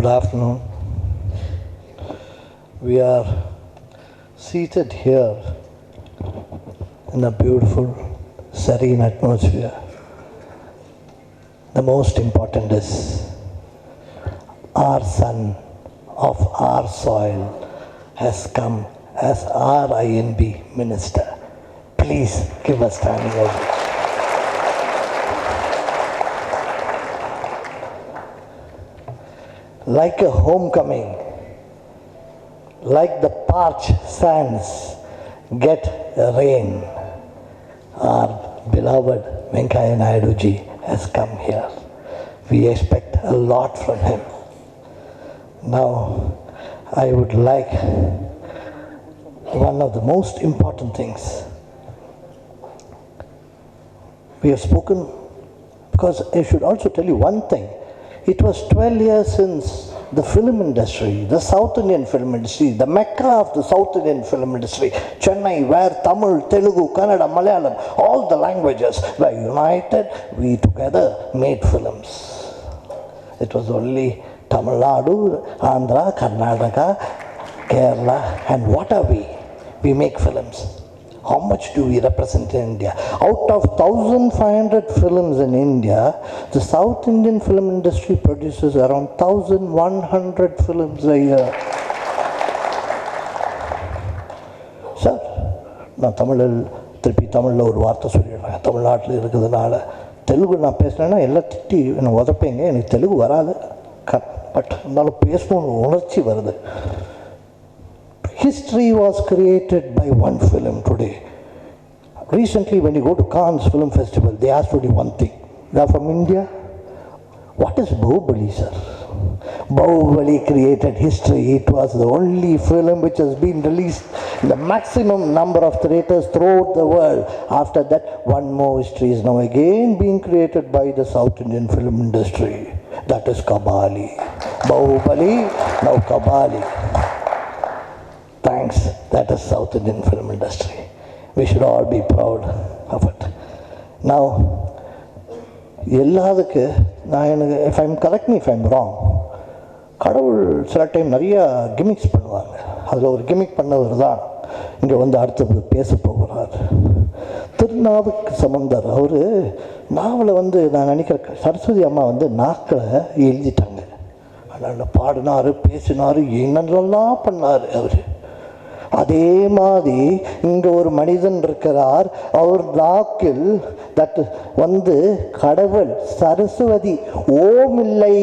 afternoon. We are seated here in a beautiful, serene atmosphere. The most important is our son of our soil has come as our INB minister. Please give a standing ovation. Like a homecoming, like the parched sands get rain, our beloved Venkaiah Naidu ji has come here. We expect a lot from him. Now, I would like one of the most important things. We have spoken, because I should also tell you one thing. It was 12 years since the film industry, the South Indian film industry, the Mecca of the South Indian film industry, Chennai, where Tamil, Telugu, Kannada, Malayalam, all the languages were united, we together made films. It was only Tamil Nadu, Andhra, Karnataka, Kerala, and what are we? We make films. How much do we represent in India? Out of 1,500 films in India, the South Indian film industry produces around 1,100 films a year. Sir, நான் தமிழில் ஒரு வார்த்தை சொல்லிடுறேன். தமிழ்நாட்டில் இருக்கிறதுனால தெலுங்கு நான் பேசுனேன்னா எல்லாம் திட்டி என்னை உதப்பீங்க. எனக்கு தெலுங்கு வராது, பட் இருந்தாலும் பேசணும்னு உணர்ச்சி வருது. History was created by one film today. Recently, when you go to Cannes Film Festival, they asked you one thing. You are from India? What is Bahubali, sir? Bahubali created history. It was the only film which has been released in the maximum number of theatres throughout the world. After that, one more history is now again being created by the South Indian film industry. That is Kabali. Bahubali, now Kabali. Thanks, that is South Indian film industry. We should all be proud of it. Now, எல்லாத்துக்கு நான் எனக்கு if I'm correct me if I'm wrong, கடவுள் சில time நிறைய gimmicks பண்ணுவாங்க. அதில் ஒரு gimmick பண்ணவர் தான் இங்கே வந்து அடுத்து பேச போகிறார். திருநாவுக்கு சம்பந்தர் அவர் நாவலை வந்து நான் நினைக்கிறேன் சரஸ்வதி அம்மா வந்து நாக்கில் எழுதிட்டாங்க. அதனால் பாடினார், பேசினார், என்னென்னலாம் பண்ணார் அவர். அதே மாதிரி இங்கே ஒரு மனிதன் இருக்கிறார். அவர் நாக்கில் தட் வந்து கடவுள் சரஸ்வதி ஓம் இல்லை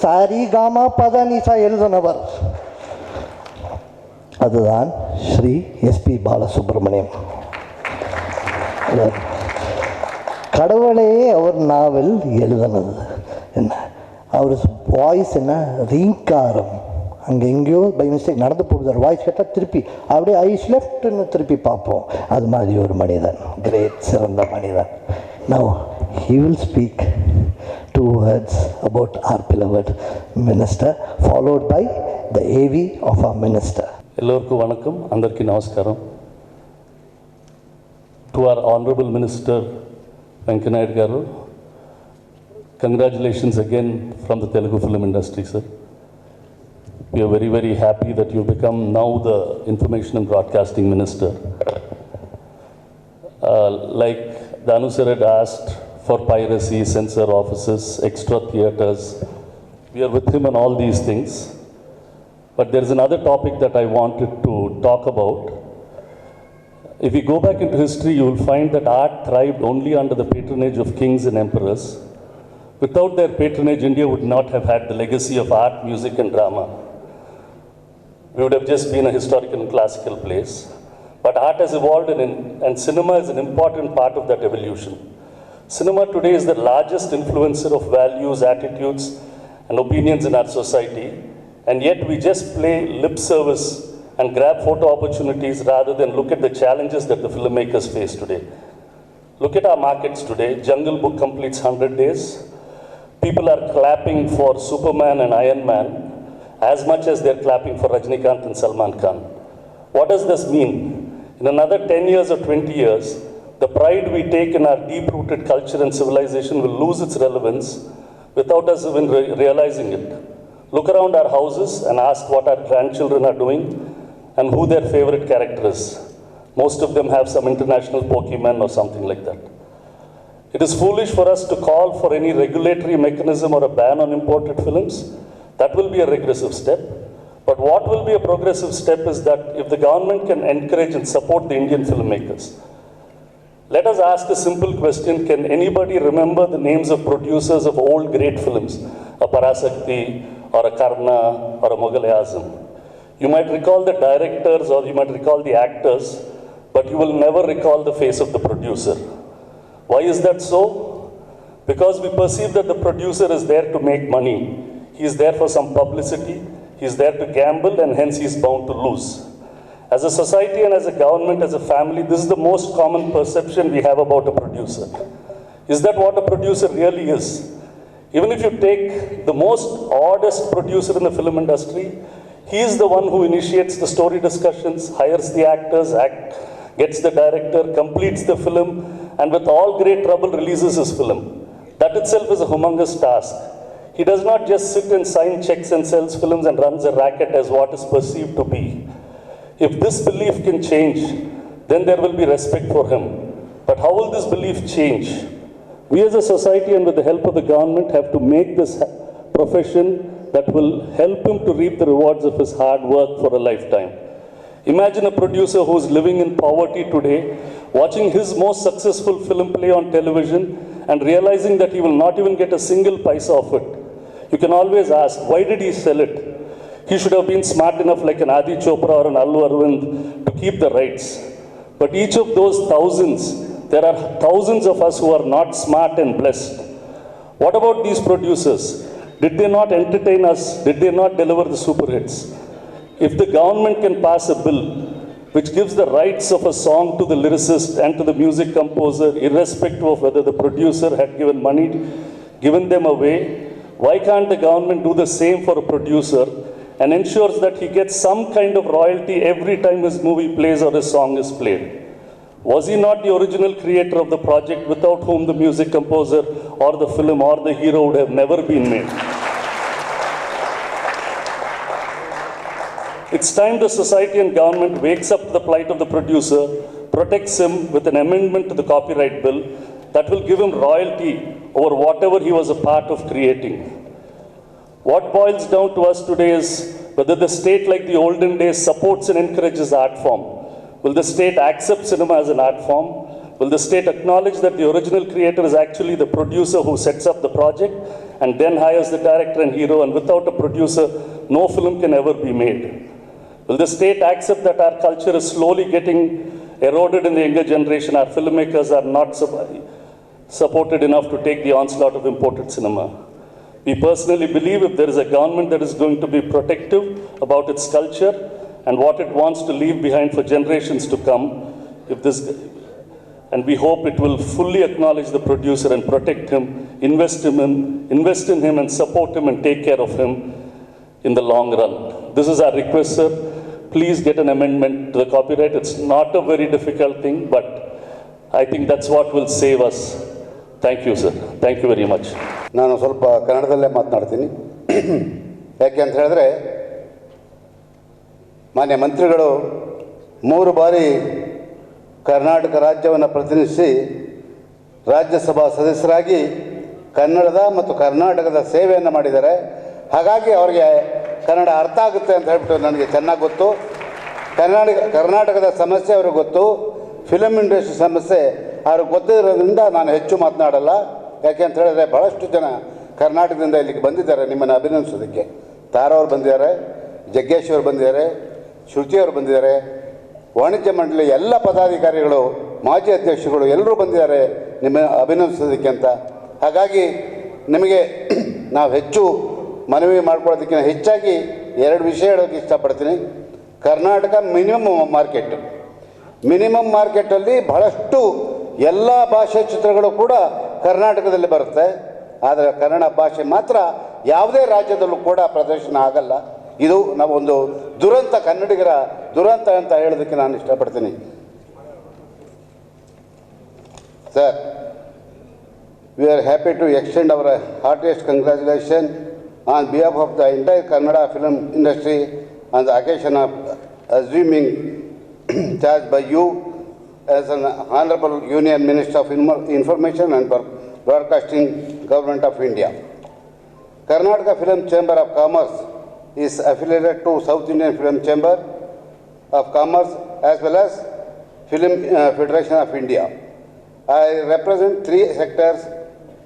சாரி காமா பதனிசா எழுதினவர். அதுதான் ஸ்ரீ எஸ்பி பாலசுப்ரமணியம். கடவுளே அவர் நாவல் எழுதினது என்ன, அவர் வாய்ஸ் என்ன ரீங்காரம். அங்கே எங்கேயோ பை மிஸ்டேக் நடந்து போகுது, வாய்ஸ் கேட்டால் திருப்பி அப்படியே ஐஸ் லெஃப்ட்னு திருப்பி பார்ப்போம். அது மாதிரி ஒரு மனிதன், கிரேட் சிறந்த மனிதன். Now he will speak 2 words about our beloved minister, followed by the AV of our minister. எல்லோருக்கும் வணக்கம், అందరికీ నమస్కారం. To our honorable minister Venkaiah Naidu garu, congratulations again from the Telugu film industry, sir. We are very, very happy that you become now the Information and Broadcasting Minister. Like Danu sir had asked for piracy, censor offices, extra theatres, we are with him on all these things. But there is another topic that I wanted to talk about. If we go back into history, you will find that art thrived only under the patronage of kings and emperors. Without their patronage, India would not have had the legacy of art, music and drama. We would have just been a historical and classical place. But art has evolved and cinema is an important part of that evolution. Cinema today is the largest influencer of values, attitudes and opinions in our society, and yet we just play lip service and grab photo opportunities rather than look at the challenges that the filmmakers face today. Look at our markets today. Jungle Book completes 100 days. People are clapping for Superman and Iron Man as much as they're clapping for Rajinikanth and Salman Khan. What does this mean? In another 10 years or 20 years, the pride we take in our deep-rooted culture and civilization will lose its relevance without us even realizing it. look around our houses and ask what our grandchildren are doing and who their favorite character is. Most of them have some international Pokemon or something like that. It is foolish for us to call for any regulatory mechanism or a ban on imported films. That will be a regressive step. But what will be a progressive step is that if the government can encourage and support the Indian filmmakers, let us ask a simple question: can anybody remember the names of producers of old great films, a Parasakti or a Karna or a Mughal-e-Azam? You might recall the directors or you might recall the actors, but you will never recall the face of the producer. Why is that so? Because we perceive that the producer is there to make money. He is there for some publicity. He is there to gamble, and hence he is bound to lose. As a society and as a government, as a family, this is the most common perception we have about a producer. Is that what a producer really is? Even if you take the most oddest producer in the film industry, he is the one who initiates the story discussions, hires the actors, gets the director, completes the film, and with all great trouble releases his film. That itself is a humongous task. He does not just sit and sign checks and sells films and runs a racket as what is perceived to be. If this belief can change, then there will be respect for him. But how will this belief change? We as a society and with the help of the government have to make this profession that will help him to reap the rewards of his hard work for a lifetime. Imagine a producer who is living in poverty today, watching his most successful film play on television and realizing that he will not even get a single paisa of it. You can always ask, why did he sell it? He should have been smart enough like an Adi Chopra or an Allu Arvind to keep the rights. But each of those thousands, there are thousands of us who are not smart and blessed. What about these producers? Did they not entertain us? Did they not deliver the super hits? If the government can pass a bill which gives the rights of a song to the lyricist and to the music composer, irrespective of whether the producer had given money, given them away, why can't the government do the same for a producer and ensures that he gets some kind of royalty every time his movie plays or his song is played? Was he not the original creator of the project without whom the music composer or the film or the hero would have never been made? It's time the society and government wakes up to the plight of the producer, protects him with an amendment to the copyright bill that will give him royalty over whatever he was a part of creating. What boils down to us today is whether the state, like the olden days, supports and encourages art form. Will the state accept cinema as an art form? Will the state acknowledge that the original creator is actually the producer who sets up the project and then hires the director and hero, and without a producer, no film can ever be made? Will the state accept that our culture is slowly getting eroded in the younger generation? Our filmmakers are not supported enough to take the onslaught of imported cinema. We personally believe if there is a government that is going to be protective about its culture and what it wants to leave behind for generations to come, and we hope it will fully acknowledge the producer and protect him, invest in him and support him and take care of him in the long run. This is our request, sir. Please get an amendment to the copyright. It's not a very difficult thing, but I think that's what will save us. Thank you, sir. Thank you very much. ನಾನು ಸ್ವಲ್ಪ ಕನ್ನಡದಲ್ಲೇ ಮಾತನಾಡ್ತೀನಿ. ಯಾಕೆ ಅಂತ ಹೇಳಿದ್ರೆ, ಮಾನ್ಯ ಮಂತ್ರಿಗಳು 3 ಬಾರಿ ಕರ್ನಾಟಕ ರಾಜ್ಯವನ್ನು ಪ್ರತಿನಿಧಿಸಿ ರಾಜ್ಯಸಭಾ ಸದಸ್ಯರಾಗಿ ಕನ್ನಡದ ಮತ್ತು ಕರ್ನಾಟಕದ ಸೇವೆಯನ್ನು ಮಾಡಿದ್ದಾರೆ. ಹಾಗಾಗಿ ಅವರಿಗೆ ಕನ್ನಡ ಅರ್ಥ ಆಗುತ್ತೆ ಅಂತ ಹೇಳ್ಬಿಟ್ಟು ನನಗೆ ಚೆನ್ನಾಗಿ ಗೊತ್ತು. ಕರ್ನಾಟಕದ ಸಮಸ್ಯೆ ಅವ್ರಿಗೆ ಗೊತ್ತು, ಫಿಲಮ್ ಇಂಡಸ್ಟ್ರಿ ಸಮಸ್ಯೆ ಅವ್ರಿಗೆ ಗೊತ್ತಿರೋದ್ರಿಂದ ನಾನು ಹೆಚ್ಚು ಮಾತನಾಡಲ್ಲ. ಯಾಕೆ ಅಂತ ಹೇಳಿದ್ರೆ, ಭಾಳಷ್ಟು ಜನ ಕರ್ನಾಟಕದಿಂದ ಇಲ್ಲಿಗೆ ಬಂದಿದ್ದಾರೆ ನಿಮ್ಮನ್ನು ಅಭಿನಂದಿಸೋದಕ್ಕೆ. ತಾರವ್ರು ಬಂದಿದ್ದಾರೆ, ಜಗ್ಗೇಶ್ ಅವರು ಬಂದಿದ್ದಾರೆ, ಶ್ರುತಿಯವರು ಬಂದಿದ್ದಾರೆ, ವಾಣಿಜ್ಯ ಮಂಡಳಿ ಎಲ್ಲ ಪದಾಧಿಕಾರಿಗಳು, ಮಾಜಿ ಅಧ್ಯಕ್ಷರುಗಳು ಎಲ್ಲರೂ ಬಂದಿದ್ದಾರೆ ನಿಮ್ಮ ಅಭಿನಂದಿಸೋದಕ್ಕೆ ಅಂತ. ಹಾಗಾಗಿ ನಿಮಗೆ ನಾವು ಹೆಚ್ಚು ಮನವಿ ಮಾಡ್ಕೊಳ್ಳೋದಕ್ಕಿಂತ ಹೆಚ್ಚಾಗಿ 2 ವಿಷಯ ಹೇಳೋಕ್ಕೆ ಇಷ್ಟಪಡ್ತೀನಿ. ಕರ್ನಾಟಕ ಮಿನಿಮಮ್ ಮಾರ್ಕೆಟಲ್ಲಿ ಬಹಳಷ್ಟು ಎಲ್ಲ ಭಾಷೆ ಚಿತ್ರಗಳು ಕೂಡ ಕರ್ನಾಟಕದಲ್ಲಿ ಬರುತ್ತೆ. ಆದರೆ ಕನ್ನಡ ಭಾಷೆ ಮಾತ್ರ ಯಾವುದೇ ರಾಜ್ಯದಲ್ಲೂ ಕೂಡ ಪ್ರದರ್ಶನ ಆಗಲ್ಲ. ಇದು ನಾವೊಂದು ದುರಂತ, ಕನ್ನಡಿಗರ ದುರಂತ ಅಂತ ಹೇಳೋದಕ್ಕೆ ನಾನು ಇಷ್ಟಪಡ್ತೀನಿ. Sir, we are happy to extend our heartiest congratulations on behalf of the entire Kannada film industry on the occasion of assuming charge by you as an Honorable Union Minister of Information and Broadcasting, Government of India. Karnataka Film Chamber of Commerce is affiliated to South Indian Film Chamber of Commerce as well as Film Federation of India. I represent three sectors: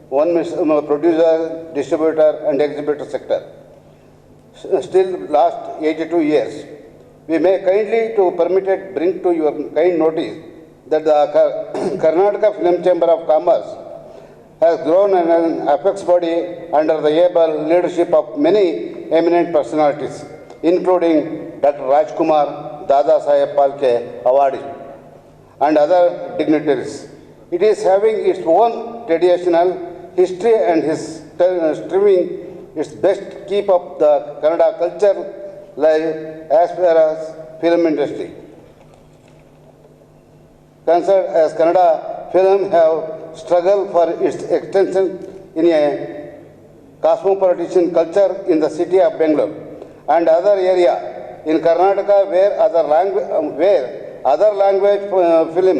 one is producer, distributor and exhibitor sector. Still last 82 years. We may kindly to permitted bring to your kind notice that the Karnataka Film Chamber of Commerce has grown an apex body under the able leadership of many eminent personalities, including Dr. Rajkumar, Dada Saheb Phalke Awardee, and other dignitaries. It is having its own traditional history and is striving its best to keep up the Kannada culture live as far as film industry. Concerned as Kannada film have struggled for its extension in a cosmopolitan culture in the city of Bangalore and other area in Karnataka where other language film,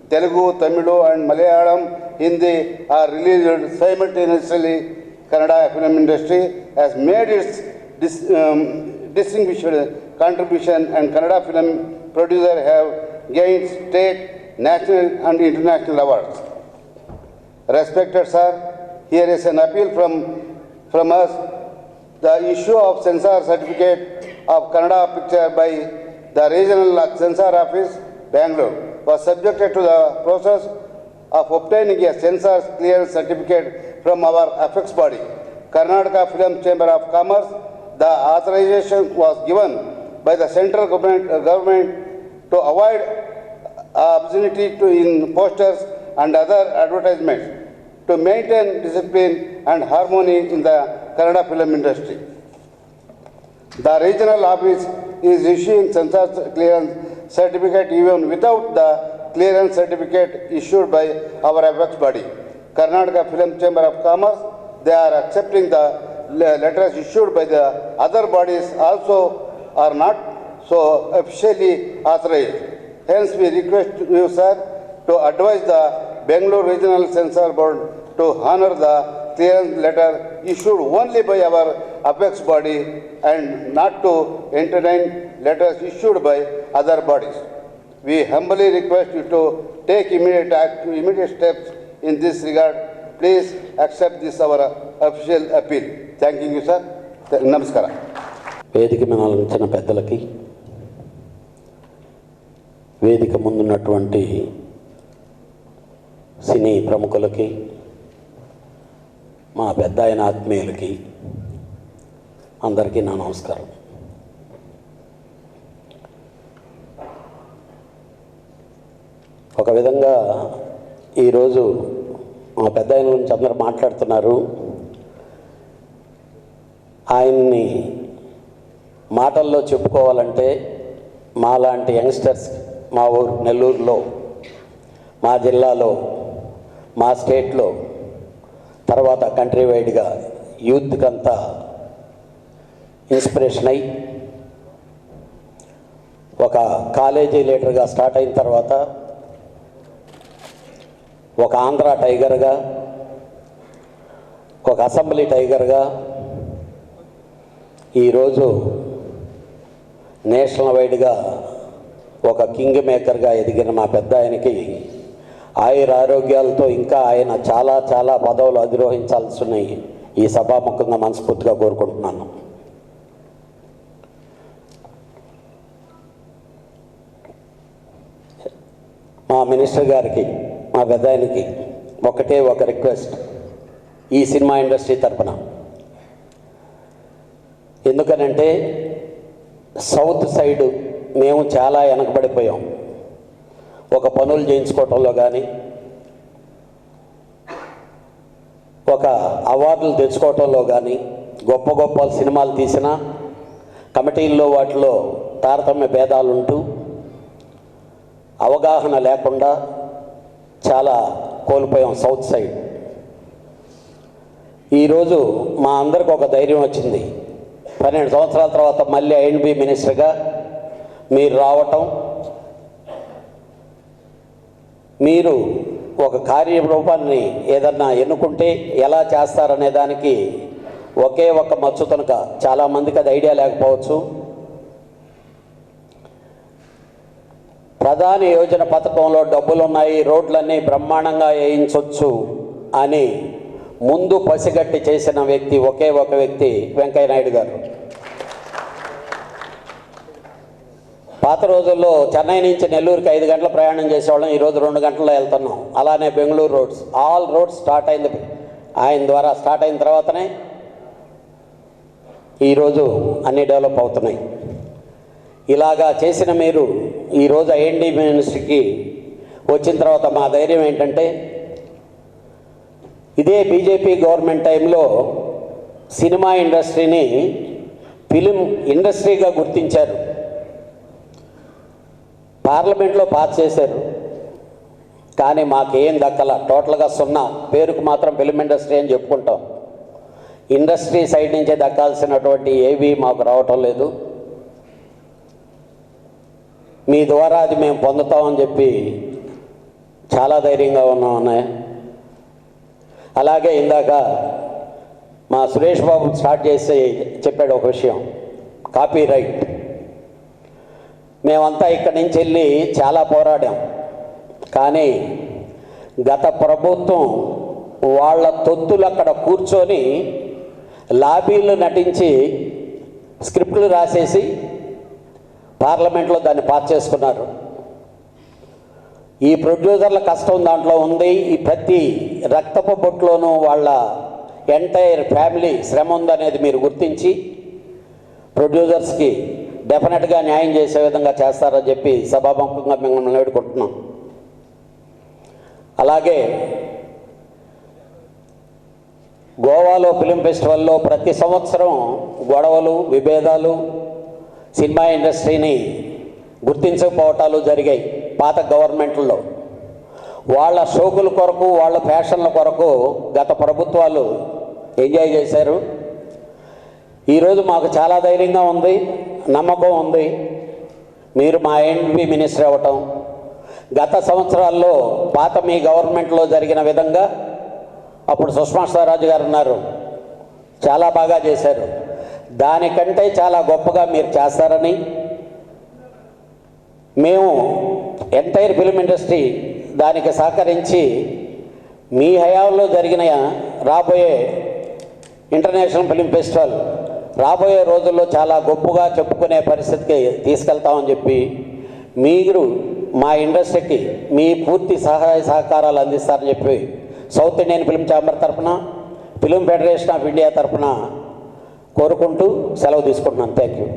Telugu, Tamil and Malayalam, Hindi are released simultaneously. Kannada film industry has made its distinguished contribution and Kannada film producer have gained state, national and international awards. Respected sir, here is an appeal from us. The issue of censor certificate of Kannada picture by the Regional Censor Office, Bangalore, was subjected to the process of obtaining a censor clearance certificate from our apex body, Karnataka Film Chamber of Commerce. The authorization was given by the central government to avoid obscenity in posters and other advertisements, to maintain discipline and harmony in the Kannada film industry. The regional office is issuing censor clearance certificate even without the clearance certificate issued by our apex body, Karnataka Film Chamber of Commerce. They are accepting the letters issued by the other bodies also are not so officially authorized. Hence, we request you, sir, to advise the Bangalore Regional Censor Board to honor the clearance letter issued only by our apex body and not to entertain letters issued by other bodies. We humbly request you to take immediate steps in this regard. Please accept this our official appeal. Thank you, sir. Namaskara. వేదిక మీద అలంకరించిన పెద్దలకి, వేదిక ముందున్నటువంటి సినీ ప్రముఖులకి, మా పెద్ద ఆయన ఆత్మీయులకి అందరికీ నా నమస్కారం. ఒక విధంగా ఈరోజు మా పెద్ద ఆయన గురించి అందరూ మాట్లాడుతున్నారు. ఆయన్ని మాటల్లో చెప్పుకోవాలంటే మాలాంటి యంగ్స్టర్స్ మా ఊరు నెల్లూరులో, మా జిల్లాలో, మా స్టేట్లో, తర్వాత కంట్రీ వైడ్గా యూత్కి అంతా ఇన్స్పిరేషన్ అయ్యి ఒక కాలేజీ లీడర్గా స్టార్ట్ అయిన తర్వాత ఒక ఆంధ్ర టైగర్గా, ఒక అసెంబ్లీ టైగర్గా, ఈరోజు నేషనల్ వైడ్గా ఒక కింగ్ మేకర్గా ఎదిగిన మా పెద్ద ఆయనకి ఆయురారోగ్యాలతో ఇంకా ఆయన చాలా చాలా పదవులు అధిరోహించాల్సి ఉన్నాయి. ఈ సభాముఖంగా మనస్ఫూర్తిగా కోరుకుంటున్నాను. మా మినిస్టర్ గారికి, మా పెద్ద ఆయనకి ఒకటే ఒక రిక్వెస్ట్ ఈ సినిమా ఇండస్ట్రీ తరఫున. ఎందుకనంటే సౌత్ సైడు మేము చాలా వెనకబడిపోయాం. ఒక పనులు చేయించుకోవటంలో కానీ, ఒక అవార్డులు తెచ్చుకోవటంలో కానీ, గొప్ప గొప్ప సినిమాలు తీసినా కమిటీల్లో వాటిలో తారతమ్య భేదాలుంటూ అవగాహన లేకుండా చాలా కోల్పోయాం సౌత్ సైడ్. ఈరోజు మా అందరికి ఒక ధైర్యం వచ్చింది. 12 సంవత్సరాల తర్వాత మళ్ళీ ఐఎండ్బి మినిస్టర్గా మీరు రావటం, మీరు ఒక కార్యరూపాన్ని ఏదన్నా ఎన్నుకుంటే ఎలా చేస్తారనే దానికి ఒకే ఒక మచ్చు తనక. చాలామందికి అది ఐడియా లేకపోవచ్చు. ప్రధాని యోజన పథకంలో డబ్బులు ఉన్నాయి, రోడ్లన్నీ బ్రహ్మాండంగా వేయించవచ్చు అని ముందు పసిగట్టి చేసిన వ్యక్తి ఒకే ఒక వ్యక్తి వెంకయ్యనాయుడు గారు. పాత రోజుల్లో చెన్నై నుంచి నెల్లూరుకి 5 గంటల ప్రయాణం చేసేవాళ్ళం, ఈరోజు 2 గంటల్లో వెళ్తున్నాం. అలానే Bengaluru roads, all roads start అయింది ఆయన ద్వారా. స్టార్ట్ అయిన తర్వాతనే ఈరోజు అన్నీ డెవలప్ అవుతున్నాయి. ఇలాగా చేసిన మీరు ఈరోజు ఐఎండ్బి మినిస్ట్రీకి వచ్చిన తర్వాత మా ధైర్యం ఏంటంటే, ఇదే బీజేపీ గవర్నమెంట్ టైంలో సినిమా ఇండస్ట్రీని ఫిలిం ఇండస్ట్రీగా గుర్తించారు, పార్లమెంట్లో పాస్ చేశారు. కానీ మాకేం దక్కల, టోటల్గా 0. పేరుకు మాత్రం ఫిలిం ఇండస్ట్రీ అని చెప్పుకుంటాం. ఇండస్ట్రీ సైడ్ నుంచే దక్కాల్సినటువంటి ఏవి మాకు రావటం లేదు. మీ ద్వారా అది మేము పొందుతామని చెప్పి చాలా ధైర్యంగా ఉన్నాం అన్నయ్య. అలాగే ఇందాక మా సురేష్ బాబు స్టార్ట్ చేసి చెప్పాడు ఒక విషయం, కాపీ రైట్. మేమంతా ఇక్కడి నుంచి వెళ్ళి చాలా పోరాడాం. కానీ గత ప్రభుత్వం వాళ్ళ తొత్తులు అక్కడ కూర్చొని లాబీలు నటించి స్క్రిప్టులు రాసేసి పార్లమెంట్లో దాన్ని పాస్ చేసుకున్నారు. ఈ ప్రొడ్యూసర్ల కష్టం దాంట్లో ఉంది. ఈ ప్రతి రక్తపు బొట్టులోనూ వాళ్ళ ఎంటైర్ ఫ్యామిలీ శ్రమ ఉందనేది మీరు గుర్తించి ప్రొడ్యూసర్స్కి డెఫినెట్గా న్యాయం చేసే విధంగా చేస్తారని చెప్పి సభాముఖంగా మిమ్మల్ని వేడుకుంటున్నాం. అలాగే గోవాలో ఫిలిం ఫెస్టివల్లో ప్రతి సంవత్సరం గొడవలు, విభేదాలు, సినిమా ఇండస్ట్రీని గుర్తించకపోవటాలు జరిగాయి పాత గవర్నమెంట్లో. వాళ్ళ షోకుల కొరకు, వాళ్ళ ఫ్యాషన్ల కొరకు గత ప్రభుత్వాలు ఎంజాయ్ చేశారు. ఈరోజు మాకు చాలా ధైర్యంగా ఉంది, నమ్మకం ఉంది. మీరు మా ఐఎండ్బి మినిస్టర్ అవ్వటం, గత సంవత్సరాల్లో పాత మీ గవర్నమెంట్లో జరిగిన విధంగా అప్పుడు సుష్మా స్వరాజ్ గారు ఉన్నారు, చాలా బాగా చేశారు. దానికంటే చాలా గొప్పగా మీరు చేస్తారని మేము ఎంటైర్ ఫిలిం ఇండస్ట్రీ దానికి సహకరించి మీ హయాంలో జరిగిన రాబోయే ఇంటర్నేషనల్ ఫిలిం ఫెస్టివల్ రాబోయే రోజుల్లో చాలా గొప్పగా చెప్పుకునే పరిస్థితికి తీసుకెళ్తామని చెప్పి మీరు మా ఇండస్ట్రీకి మీ పూర్తి సహాయ సహకారాలు అందిస్తారని చెప్పి సౌత్ ఇండియన్ ఫిలిం ఛాంబర్ తరఫున, ఫిలిం ఫెడరేషన్ ఆఫ్ ఇండియా తరఫున కోరుకుంటూ సెలవు తీసుకుంటున్నాను. Thank you.